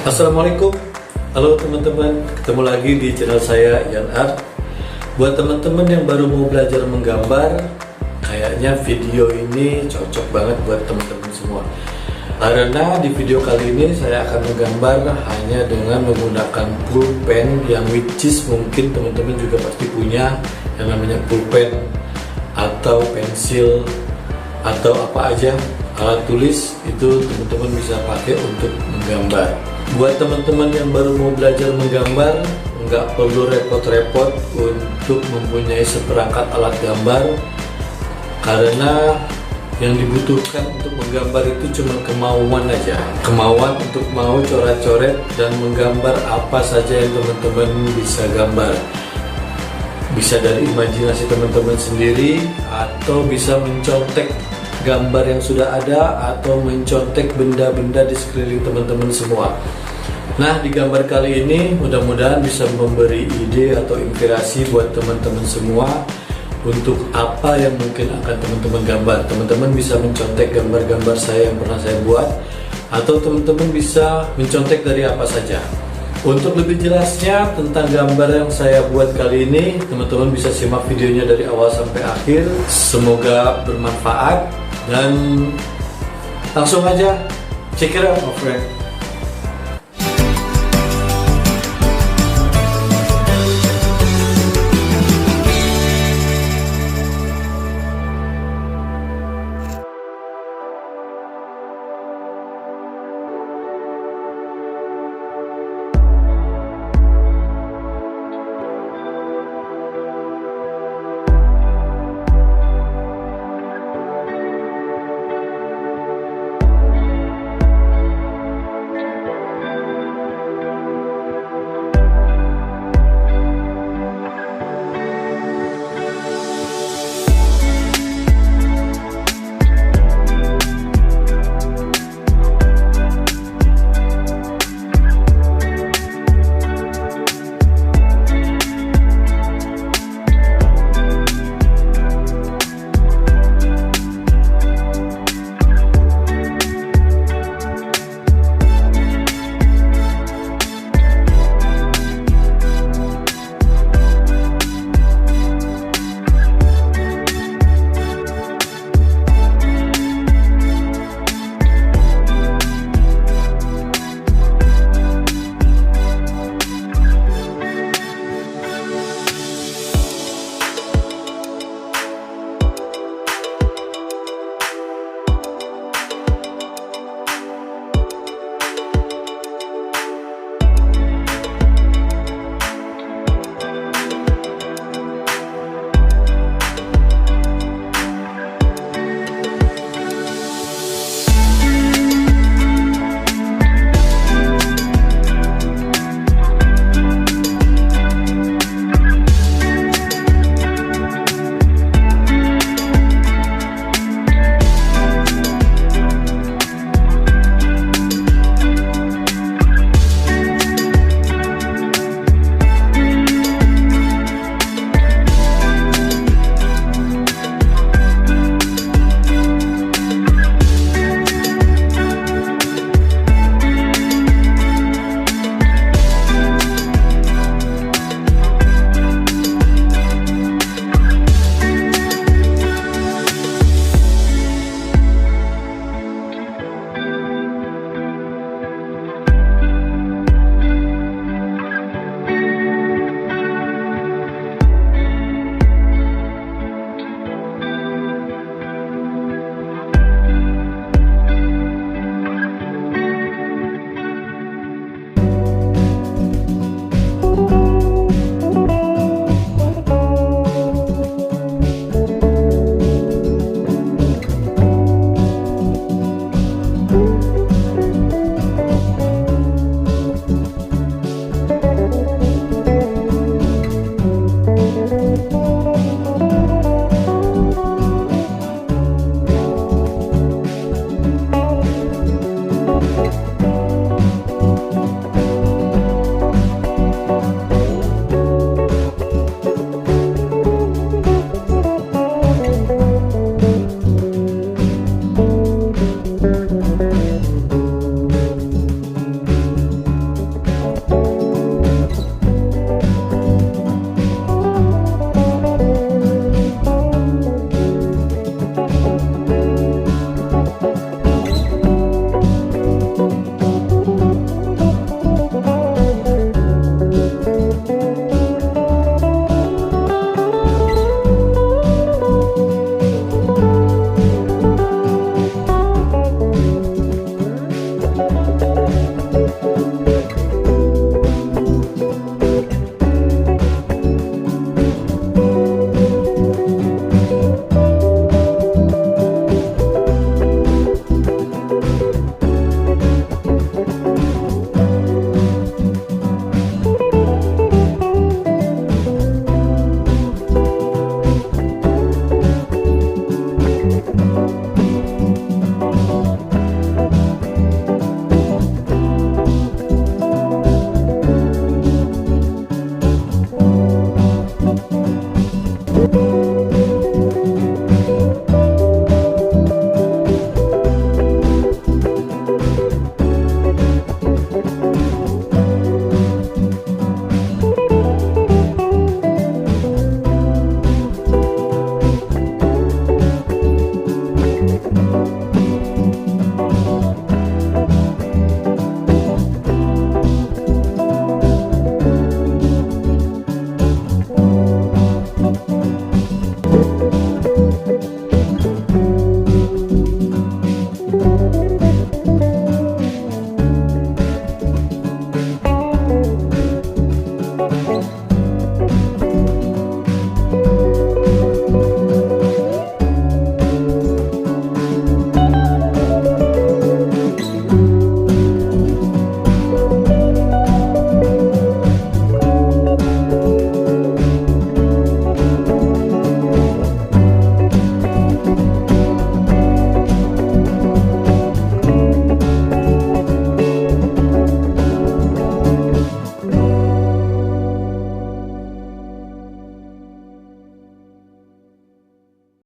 Assalamualaikum, halo teman-teman, ketemu lagi di channel saya Ian Art. Buat teman-teman yang baru mau belajar menggambar, kayaknya video ini cocok banget buat teman-teman semua. Karena di video kali ini saya akan menggambar hanya dengan menggunakan pulpen, yang which is mungkin teman-teman juga pasti punya yang namanya pulpen atau pensil atau apa aja alat tulis, itu teman-teman bisa pakai untuk menggambar. Buat teman-teman yang baru mau belajar menggambar, nggak perlu repot-repot untuk mempunyai seperangkat alat gambar, karena yang dibutuhkan untuk menggambar itu cuma kemauan aja, kemauan untuk mau coret-coret dan menggambar apa saja yang teman-teman bisa gambar. Bisa dari imajinasi teman-teman sendiri, atau bisa mencontek gambar yang sudah ada, atau mencontek benda-benda di sekeliling teman-teman semua. Nah, di gambar kali ini mudah-mudahan bisa memberi ide atau inspirasi buat teman-teman semua untuk apa yang mungkin akan teman-teman gambar. Teman-teman bisa mencontek gambar-gambar saya yang pernah saya buat, atau teman-teman bisa mencontek dari apa saja. Untuk lebih jelasnya tentang gambar yang saya buat kali ini, teman-teman bisa simak videonya dari awal sampai akhir. Semoga bermanfaat, dan langsung aja check it out my friend.